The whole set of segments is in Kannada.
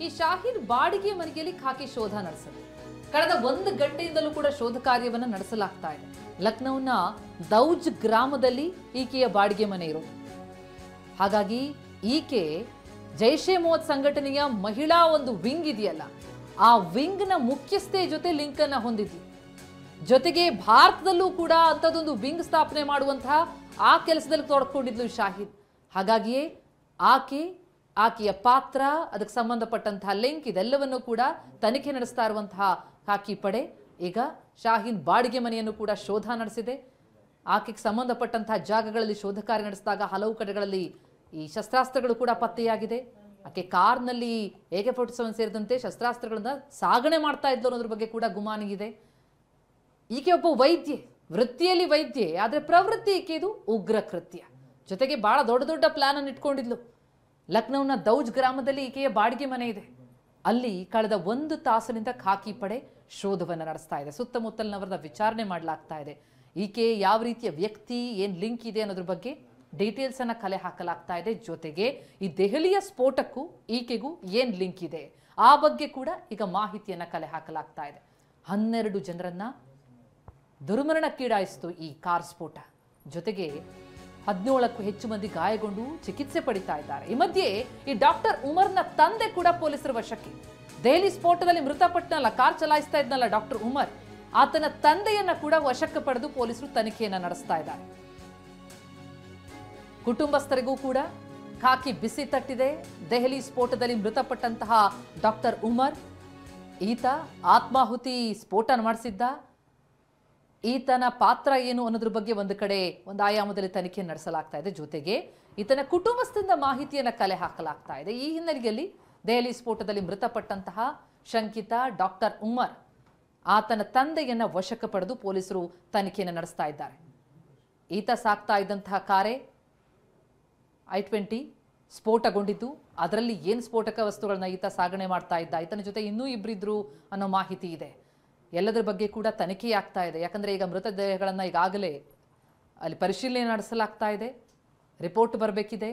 ಈ ಶಾಹೀನ್ ಬಾಡಿಗೆ ಮನೆಯಲ್ಲಿ ಖಾಕಿ ಶೋಧ ನಡೆಸಿದೆ. ಕಳೆದ 1 ಗಂಟೆಯಿಂದಲೂ ಕೂಡ ಶೋಧ ಕಾರ್ಯವನ್ನು ನಡೆಸಲಾಗ್ತಾ ಇದೆ. ಲಕ್ನೌನ ದೌಜ್ ಗ್ರಾಮದಲ್ಲಿ ಈಕೆಯ ಬಾಡಿಗೆ ಮನೆ ಇರೋದು. ಹಾಗಾಗಿ ಈಕೆ ಜೈಷೆ ಮೊಹಮ್ಮದ್ ಸಂಘಟನೆಯ ಮಹಿಳಾ ಒಂದು ವಿಂಗ್ ಇದೆಯಲ್ಲ, ಆ ವಿಂಗ್ನ ಮುಖ್ಯಸ್ಥೆ ಜೊತೆ ಲಿಂಕ್ ಅನ್ನ ಹೊಂದಿದ್ಲು. ಜೊತೆಗೆ ಭಾರತದಲ್ಲೂ ಕೂಡ ಅಂಥದ್ದೊಂದು ವಿಂಗ್ ಸ್ಥಾಪನೆ ಮಾಡುವಂತಹ ಆ ಕೆಲಸದಲ್ಲಿ ತೊಡಕೊಂಡಿದ್ಲು ಶಾಹೀನ್. ಹಾಗಾಗಿಯೇ ಆಕೆಯ ಪಾತ್ರ, ಅದಕ್ಕೆ ಸಂಬಂಧಪಟ್ಟಂತಹ ಲಿಂಕ್, ಇದೆಲ್ಲವನ್ನು ಕೂಡ ತನಿಖೆ ನಡೆಸ್ತಾ ಇರುವಂತಹ ಖಾಕಿ ಪಡೆ ಈಗ ಶಾಹೀನ್ ಬಾಡಿಗೆ ಮನೆಯನ್ನು ಕೂಡ ಶೋಧ ನಡೆಸಿದೆ. ಆಕೆಗೆ ಸಂಬಂಧಪಟ್ಟಂತಹ ಜಾಗಗಳಲ್ಲಿ ಶೋಧ ಕಾರ್ಯ ನಡೆಸಿದಾಗ ಹಲವು ಕಡೆಗಳಲ್ಲಿ ಈ ಶಸ್ತ್ರಾಸ್ತ್ರಗಳು ಕೂಡ ಪತ್ತೆಯಾಗಿದೆ. ಆಕೆ ಕಾರ್ನಲ್ಲಿ AK-47 ಸೇರಿದಂತೆ ಶಸ್ತ್ರಾಸ್ತ್ರಗಳನ್ನ ಸಾಗಣೆ ಮಾಡ್ತಾ ಇದ್ಲು ಅನ್ನೋದ್ರ ಬಗ್ಗೆ ಕೂಡ ಗುಮಾನಿ ಇದೆ. ಈಕೆ ಒಬ್ಬ ವೈದ್ಯೆ, ವೃತ್ತಿಯಲ್ಲಿ ವೈದ್ಯೆ, ಆದರೆ ಪ್ರವೃತ್ತಿ ಈಕೆ ಇದು ಉಗ್ರ ಕೃತ್ಯ. ಜೊತೆಗೆ ಬಹಳ ದೊಡ್ಡ ದೊಡ್ಡ ಪ್ಲಾನ್ ಅನ್ನು ಇಟ್ಕೊಂಡಿದ್ಲು. ಲಕ್ನೌನ ದೌಜ್ ಗ್ರಾಮದಲ್ಲಿ ಈಕೆಯ ಬಾಡಿಗೆ ಮನೆ ಇದೆ. ಅಲ್ಲಿ ಕಳೆದ 1 ತಾಸಿನಿಂದ ಖಾಕಿ ಪಡೆ ಶೋಧವನ್ನು ನಡೆಸ್ತಾ ಇದೆ. ಸುತ್ತಮುತ್ತಲಿನವರ ವಿಚಾರಣೆ ಮಾಡಲಾಗ್ತಾ ಇದೆ. ಈಕೆ ಯಾವ ರೀತಿಯ ವ್ಯಕ್ತಿ, ಏನ್ ಲಿಂಕ್ ಇದೆ ಅನ್ನೋದ್ರ ಬಗ್ಗೆ ಡೀಟೇಲ್ಸ್ ಅನ್ನ ಕಲೆ ಹಾಕಲಾಗ್ತಾ ಇದೆ. ಜೊತೆಗೆ ಈ ದೆಹಲಿಯ ಸ್ಫೋಟಕ್ಕೂ ಈಕೆಗೂ ಏನ್ ಲಿಂಕ್ ಇದೆ ಆ ಬಗ್ಗೆ ಕೂಡ ಈಗ ಮಾಹಿತಿಯನ್ನ ಕಲೆ ಹಾಕಲಾಗ್ತಾ ಇದೆ. 12 ಜನರನ್ನ ದುರ್ಮರಣಕ್ಕೀಡಾಯಿಸಿತು ಈ ಕಾರ್ ಸ್ಫೋಟ. ಜೊತೆಗೆ 17ಕ್ಕೂ ಹೆಚ್ಚು ಮಂದಿ ಗಾಯಗೊಂಡು ಚಿಕಿತ್ಸೆ ಪಡಿತಾ ಇದ್ದಾರೆ. ಈ ಮಧ್ಯೆ ಈ ಡಾಕ್ಟರ್ ಉಮರ್ನ ತಂದೆ ಕೂಡ ಪೊಲೀಸರ ವಶಕ್ಕೆ. ದೆಹಲಿ ಸ್ಫೋಟದಲ್ಲಿ ಮೃತಪಟ್ಟನಲ್ಲ, ಕಾರ್ ಚಲಾಯಿಸ್ತಾ ಇದ್ನಲ್ಲ ಡಾಕ್ಟರ್ ಉಮರ್, ಆತನ ತಂದೆಯನ್ನ ಕೂಡ ವಶಕ್ಕೆ ಪಡೆದು ಪೊಲೀಸರು ತನಿಖೆಯನ್ನ ನಡೆಸ್ತಾ ಇದ್ದಾರೆ. ಕುಟುಂಬಸ್ಥರಿಗೂ ಕೂಡ ಖಾಕಿ ಬಿಸಿ ತಟ್ಟಿದೆ. ದೆಹಲಿ ಸ್ಫೋಟದಲ್ಲಿ ಮೃತಪಟ್ಟಂತಹ ಡಾಕ್ಟರ್ ಉಮರ್, ಈತ ಆತ್ಮಾಹುತಿ ಸ್ಫೋಟ ಮಾಡಿಸಿದ್ದ, ಈತನ ಪಾತ್ರ ಏನು ಅನ್ನೋದ್ರ ಬಗ್ಗೆ ಒಂದು ಆಯಾಮದಲ್ಲಿ ತನಿಖೆ ನಡೆಸಲಾಗ್ತಾ ಇದೆ. ಜೊತೆಗೆ ಈತನ ಕುಟುಂಬಸ್ಥರಿಂದ ಮಾಹಿತಿಯನ್ನು ಕಲೆ ಹಾಕಲಾಗ್ತಾ ಇದೆ. ಈ ಹಿನ್ನೆಲೆಯಲ್ಲಿ ದೆಹಲಿ ಸ್ಫೋಟದಲ್ಲಿ ಮೃತಪಟ್ಟಂತಹ ಶಂಕಿತ ಡಾಕ್ಟರ್ ಉಮರ್, ಆತನ ತಂದೆಯನ್ನ ವಶಕ್ಕೆ ಪಡೆದು ಪೊಲೀಸರು ತನಿಖೆಯನ್ನು ನಡೆಸ್ತಾ ಇದ್ದಾರೆ. ಈತ ಸಾಕ್ತಾ ಇದ್ದಂತಹ ಕಾರೇ I-20 ಸ್ಫೋಟಗೊಂಡಿದ್ದು. ಅದರಲ್ಲಿ ಏನು ಸ್ಫೋಟಕ ವಸ್ತುಗಳನ್ನ ಈತ ಸಾಗಣೆ ಮಾಡ್ತಾ ಇದ್ದ, ಈತನ ಜೊತೆ ಇನ್ನೂ ಇಬ್ಬರಿದ್ರು ಅನ್ನೋ ಮಾಹಿತಿ ಇದೆ. ಎಲ್ಲದರ ಬಗ್ಗೆ ಕೂಡ ತನಿಖೆ ಆಗ್ತಾ ಇದೆ. ಯಾಕಂದರೆ ಈಗ ಮೃತದೇಹಗಳನ್ನು ಈಗಾಗಲೇ ಅಲ್ಲಿ ಪರಿಶೀಲನೆ ನಡೆಸಲಾಗ್ತಾ ಇದೆ, ರಿಪೋರ್ಟ್ ಬರಬೇಕಿದೆ.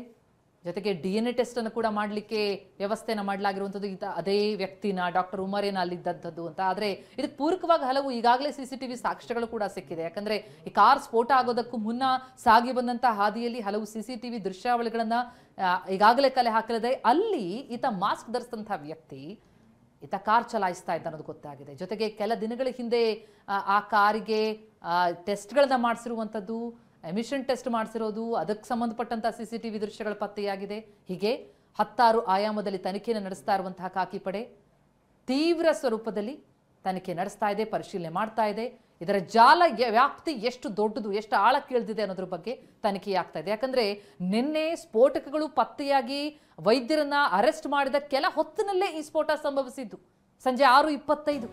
ಜೊತೆಗೆ DNA ಟೆಸ್ಟನ್ನು ಕೂಡ ಮಾಡಲಿಕ್ಕೆ ವ್ಯವಸ್ಥೆಯನ್ನು ಮಾಡಲಾಗಿರುವಂಥದ್ದು ಅದೇ ವ್ಯಕ್ತಿನ ಡಾಕ್ಟರ್ ಉಮರೇನ ಅಲ್ಲಿದ್ದದ್ದು ಅಂತ. ಆದರೆ ಇದಕ್ಕೆ ಪೂರಕವಾಗಿ ಹಲವು ಈಗಾಗಲೇ CCTV ಸಾಕ್ಷ್ಯಗಳು ಕೂಡ ಸಿಕ್ಕಿದೆ. ಯಾಕಂದರೆ ಈ ಕಾರ್ ಸ್ಫೋಟ ಆಗೋದಕ್ಕೂ ಮುನ್ನ ಸಾಗಿ ಬಂದಂಥ ಹಾದಿಯಲ್ಲಿ ಹಲವು CCTV ದೃಶ್ಯಾವಳಿಗಳನ್ನು ಈಗಾಗಲೇ ಕಲೆ ಹಾಕಲಿದೆ. ಅಲ್ಲಿ ಈತ ಮಾಸ್ಕ್ ಧರಿಸಿದಂಥ ವ್ಯಕ್ತಿ ಈತ ಕಾರ್ ಚಲಾಯಿಸ್ತಾ ಇದ್ದ ಅನ್ನೋದು ಗೊತ್ತಾಗಿದೆ. ಜೊತೆಗೆ ಕೆಲ ದಿನಗಳ ಹಿಂದೆ ಆ ಕಾರಿಗೆ ಟೆಸ್ಟ್ಗಳನ್ನ ಮಾಡಿಸಿರುವಂಥದ್ದು, ಎಮಿಷನ್ ಟೆಸ್ಟ್ ಮಾಡಿಸಿರೋದು, ಅದಕ್ಕೆ ಸಂಬಂಧಪಟ್ಟಂತಹ CCTV ದೃಶ್ಯಗಳು ಪತ್ತೆಯಾಗಿದೆ. ಹೀಗೆ 16 ಆಯಾಮದಲ್ಲಿ ತನಿಖೆಯನ್ನು ನಡೆಸ್ತಾ ಇರುವಂತಹ ಖಾಕಿ ಪಡೆ ತೀವ್ರ ಸ್ವರೂಪದಲ್ಲಿ ತನಿಖೆ ನಡೆಸ್ತಾ ಇದೆ, ಪರಿಶೀಲನೆ ಮಾಡ್ತಾ ಇದೆ. ಇದರ ಜಾಲ ವ್ಯಾಪ್ತಿ ಎಷ್ಟು ದೊಡ್ಡದು, ಎಷ್ಟು ಆಳಕ್ಕೆ ಇಳಿದಿದೆ ಅನ್ನೋದ್ರ ಬಗ್ಗೆ ತನಿಖೆ ಆಗ್ತಾ ಇದೆ. ಯಾಕಂದ್ರೆ ನಿನ್ನೆ ಸ್ಫೋಟಕಗಳು ಪತ್ತೆಯಾಗಿ ವೈದ್ಯರನ್ನ ಅರೆಸ್ಟ್ ಮಾಡಿದ ಕೆಲ ಹೊತ್ತಿನಲ್ಲೇ ಈ ಸ್ಫೋಟ ಸಂಭವಿಸಿದ್ದು. ಸಂಜೆ 6:25